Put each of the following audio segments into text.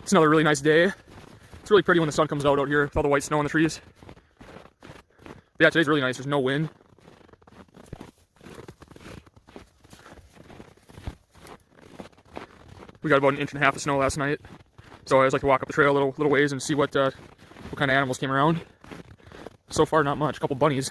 It's another really nice day. It's really pretty when the sun comes out here with all the white snow on the trees. But yeah, today's really nice. There's no wind. We got about 1.5 inches of snow last night, so I always like to walk up the trail a little ways and see what kind of animals came around. So far, not much. A couple bunnies.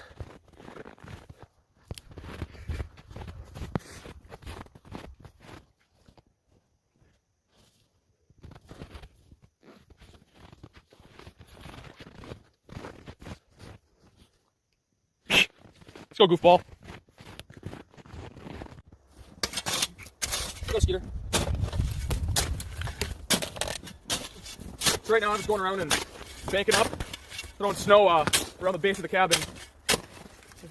Let's go, goofball. Let's go, Skeeter. So right now I'm just going around and banking up, throwing snow around the base of the cabin.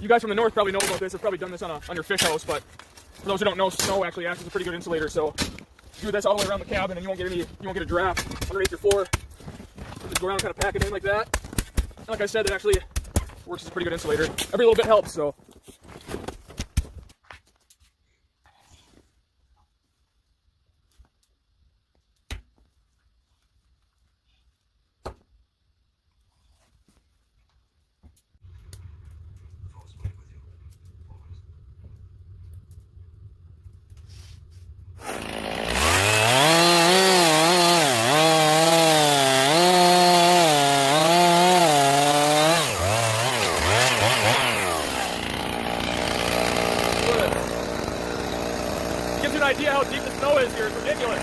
You guys from the north probably know about this. I've probably done this on your fish house, but for those who don't know, snow actually acts as a pretty good insulator. So do this all the way around the cabin, and you won't get a draft underneath your floor. Just go around and kind of pack it in like that. And like I said, it actually works as a pretty good insulator. Every little bit helps, so. Gives you an idea how deep the snow is here. It's ridiculous.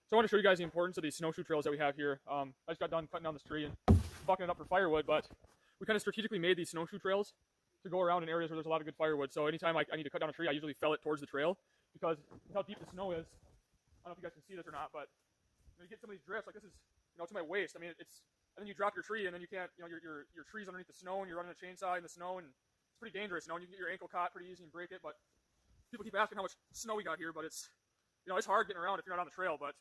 So I want to show you guys the importance of these snowshoe trails that we have here. I just got done cutting down this tree and bucking it up for firewood, but we kind of strategically made these snowshoe trails to go around in areas where there's a lot of good firewood. So anytime I need to cut down a tree, I usually fell it towards the trail because how deep the snow is. I don't know if you guys can see this or not, but you get some of these drifts, like this is, to my waist. I mean, and then you drop your tree, and then you can't, your tree's underneath the snow, and you're running a chainsaw in the snow, and it's pretty dangerous, and you can get your ankle caught pretty easy and break it. But people keep asking how much snow we got here, but it's hard getting around if you're not on the trail. But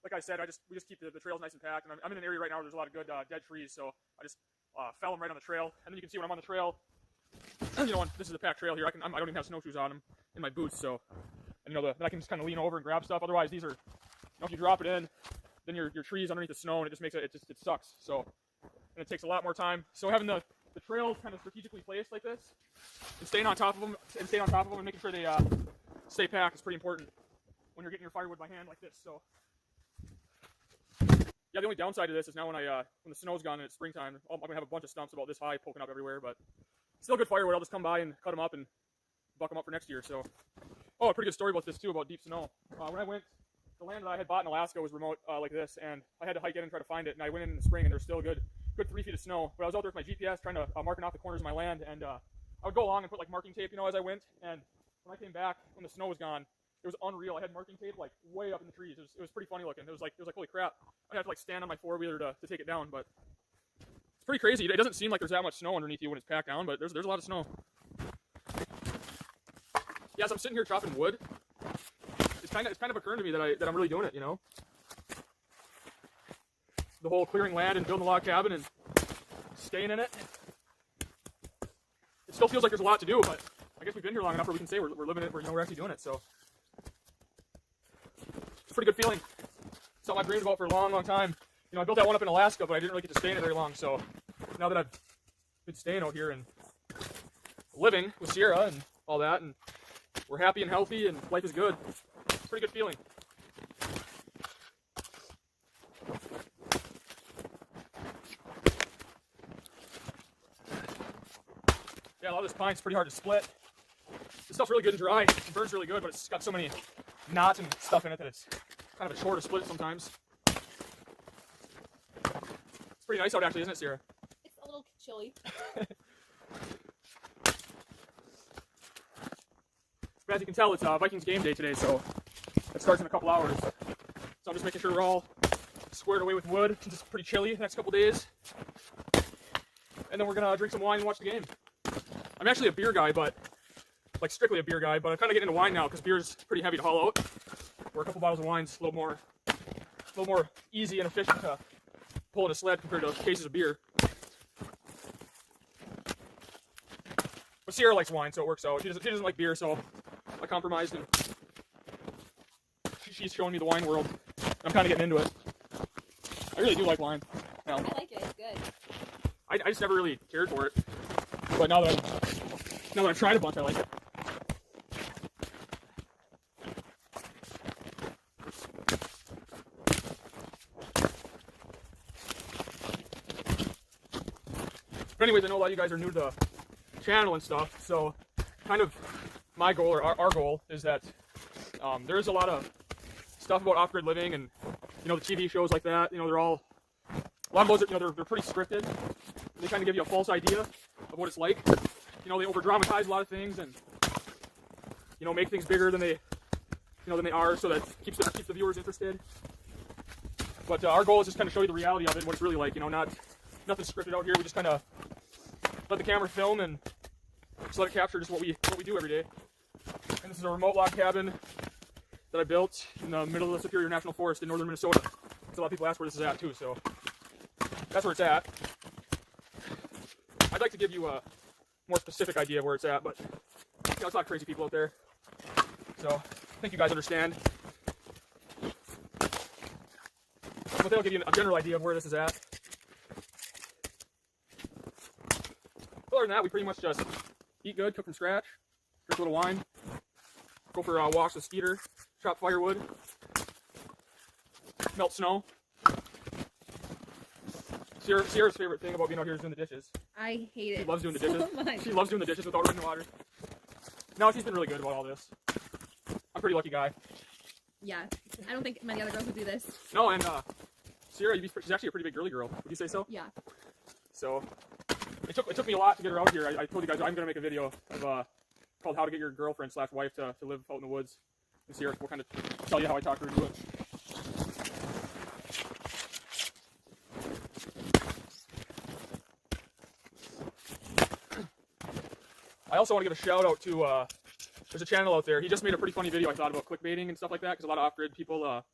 like I said, we just keep the trails nice and packed, and I'm in an area right now where there's a lot of good dead trees, so I just fell them right on the trail, and then you can see when I'm on the trail. This is a packed trail here. I don't even have snowshoes on them in my boots, so then I can just kind of lean over and grab stuff. Otherwise, these are, if you drop it in, then your tree's underneath the snow, and it just makes it sucks. So, and it takes a lot more time. So having the trails kind of strategically placed like this, and staying on top of them, and making sure they stay packed is pretty important when you're getting your firewood by hand like this. So, yeah, the only downside to this is now when the snow's gone and it's springtime, I'm gonna have a bunch of stumps about this high poking up everywhere, but still good firewood. I'll just come by and cut them up and buck them up for next year. So, a pretty good story about this too, about deep snow. When I went. The land that I had bought in Alaska was remote like this, and I had to hike in and try to find it. And I went in the spring, and there's still a good 3 feet of snow. But I was out there with my GPS trying to marking off the corners of my land, and I would go along and put like marking tape, as I went. And when I came back, when the snow was gone, it was unreal. I had marking tape like way up in the trees. It was pretty funny looking. It was like holy crap. I'd have to like stand on my four-wheeler to take it down, but it's pretty crazy. It doesn't seem like there's that much snow underneath you when it's packed down, but there's a lot of snow. Yeah, so I'm sitting here chopping wood. It's kind of occurring to me that I'm really doing it, The whole clearing land and building a log cabin and staying in it. It still feels like there's a lot to do, but I guess we've been here long enough where we can say we're living it, we're actually doing it, so. It's a pretty good feeling. It's something I've dreamed about for a long, long time. I built that one up in Alaska, but I didn't really get to stay in it very long, so now that I've been staying out here and living with Sierra and all that, and we're happy and healthy and life is good. Pretty good feeling. Yeah, a lot of this pine's pretty hard to split. This stuff's really good and dry. It burns really good, but it's got so many knots and stuff in it that it's kind of a chore to split sometimes. It's pretty nice out actually, isn't it, Sierra? It's a little chilly. But as you can tell, it's Vikings game day today, so it starts in a couple hours. So I'm just making sure we're all squared away with wood. It's just pretty chilly the next couple days. And then we're going to drink some wine and watch the game. I'm actually a beer guy, but like strictly a beer guy, but I'm kind of getting into wine now because beer's pretty heavy to haul out. Where a couple bottles of wine's a little more easy and efficient to pull in a sled compared to cases of beer. But Sierra likes wine, so it works out. She doesn't like beer, so I compromised, and she's showing me the wine world. I'm kind of getting into it. I really do like wine. I like it. It's good. I just never really cared for it, but now that I've tried a bunch, I like it. But anyways, I know a lot of you guys are new to the channel and stuff, so kind of my goal, or our goal, is that there is a lot of stuff about off-grid living, and the TV shows like that. They're all, a lot of those are, they're pretty scripted. They kind of give you a false idea of what it's like. They over-dramatize a lot of things, and make things bigger than they are, so that keeps the viewers interested. But our goal is just kind of show you the reality of it, and what it's really like. Nothing scripted out here. We just kind of let the camera film and just let it capture just what we do every day. And this is a remote log cabin that I built in the middle of the Superior National Forest in northern Minnesota. So a lot of people ask where this is at too, so that's where it's at. I'd like to give you a more specific idea of where it's at, but it's a lot of crazy people out there. So I think you guys understand. But they'll give you a general idea of where this is at. Other than that, we pretty much just eat good, cook from scratch, drink a little wine, go for walks with Skeeter, chop firewood, melt snow. Sierra's favorite thing about being out here is doing the dishes. I hate it. She loves doing the dishes. So much. She loves doing the dishes without running water. No, she's been really good about all this. I'm a pretty lucky guy. Yeah, I don't think many other girls would do this. No, and Sierra, she's actually a pretty big girly girl. Would you say so? Yeah. So it took me a lot to get her out here. I told you guys I'm gonna make a video of called "How to Get Your Girlfriend / Wife to Live Out in the Woods." And Sierra will kind of tell you how I talk her into it. I also want to give a shout out to there's a channel out there. He just made a pretty funny video, I thought, about clickbaiting and stuff like that, because a lot of off-grid people, not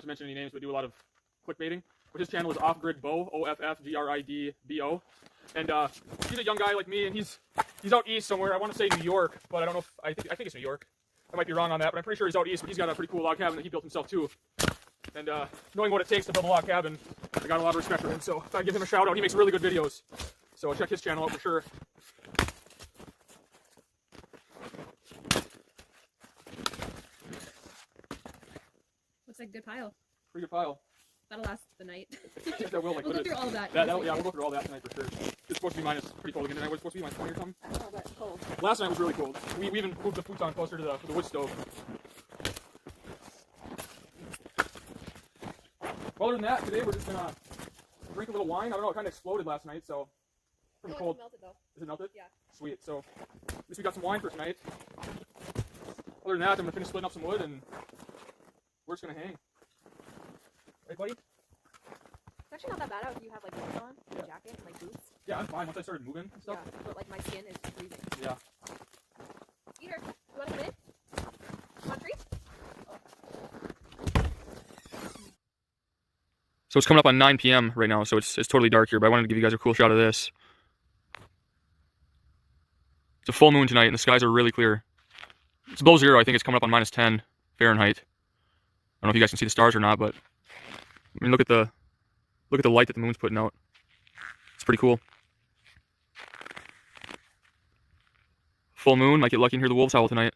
to mention any names, but do a lot of clickbaiting. But his channel is Off-Grid Bo, OFFGRIDBO. And he's a young guy like me, and he's out east somewhere. I want to say New York, but I don't know if I think it's New York. I might be wrong on that, but I'm pretty sure he's out east. But he's got a pretty cool log cabin that he built himself too. And knowing what it takes to build a log cabin, I got a lot of respect for him. So I give him a shout out. He makes really good videos. So check his channel out for sure. Looks like a good pile. Pretty good pile. That'll last the night. That will, we'll go through all of that. Yeah, we'll go through all that tonight for sure. It's supposed to be pretty cold again tonight. Was it supposed to be minus 20 or something? I don't know, but cold. Last night was really cold. We even moved the futon closer to the wood stove. Well, other than that, today we're just gonna drink a little wine. I don't know, it kind of exploded last night, so from the cold. It's melted though. Is it melted? Yeah. Sweet. So at least we got some wine for tonight. Other than that, I'm gonna finish splitting up some wood and we're just gonna hang. Right, buddy? It's actually not that bad out if you have like boots on, a jacket, and like boots. Yeah, I'm fine once I started moving and stuff. Yeah, but like my skin is freezing. Yeah. Peter, you want to come in? Want a treat? So it's coming up on 9 p.m. right now, so it's totally dark here, but I wanted to give you guys a cool shot of this. It's a full moon tonight, and the skies are really clear. It's below zero. I think it's coming up on minus 10 Fahrenheit. I don't know if you guys can see the stars or not, but I mean, look at the light that the moon's putting out. It's pretty cool. Full moon, might get lucky and hear the wolves howl tonight.